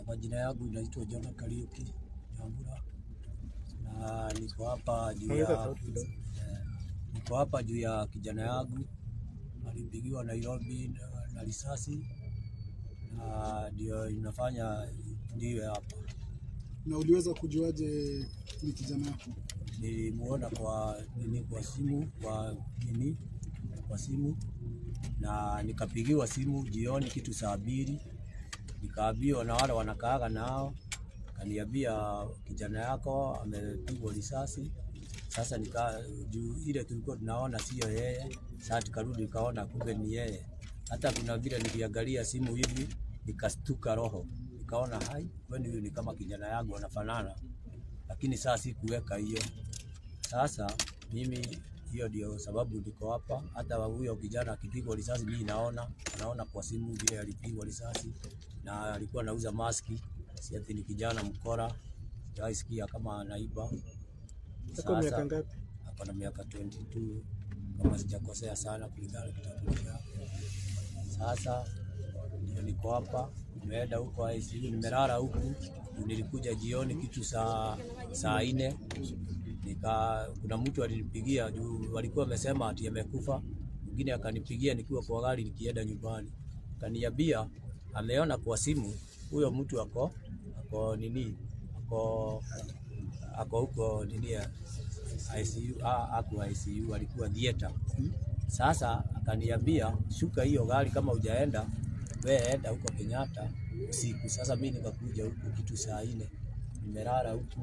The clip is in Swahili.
Majina yangu naitwa John Kariuki Nyambura, na niko hapa juu ya kijana yangu alipigiwa Nairobi na risasi, na ndio inafanya ndio hapa. Na uliweza kujuaje ni kijana yako? Nilimuona kwa simu na nikapigiwa simu jioni kitu saa 2, nikaambiwa na wale wanakaaga nao, kaniambia kijana yako amepigwa risasi. Sasa juu ile tulikuwa tunaona sio yeye, sasa tukarudi nikaona kumbe ni yeye. Hata kuna vile niliangalia simu hivi nikastuka roho, nikaona hai kwani huyu ni kama kijana yangu anafanana, lakini sasa sikuweka hiyo. Sasa mimi hiyo ndio sababu niko hapa. Hata huyo kijana akipigwa risasi mimi naona kwa simu vile alipigwa risasi, na alikuwa anauza maski, si ati ni kijana mkora. Sikia kama anaiba. Sasa miaka ngapi? Hapa na miaka 22 kama sijakosea sana kulingana na kitambulisho. Sasa ndio niko hapa, nimeenda huko ICU, nimelala huku. Nilikuja jioni kitu saa 4, kuna mtu alinipigia juu walikuwa wamesema ati amekufa. Mwingine akanipigia nikiwa kwa gari nikienda nyumbani, kaniambia ameona kwa simu huyo mtu ako huko ICU, ICU alikuwa theater. Sasa akaniambia shuka hiyo gari, kama hujaenda wewe enda huko Kenyatta usiku. Sasa mimi nikakuja huko kitu saa 4, nimelala huko.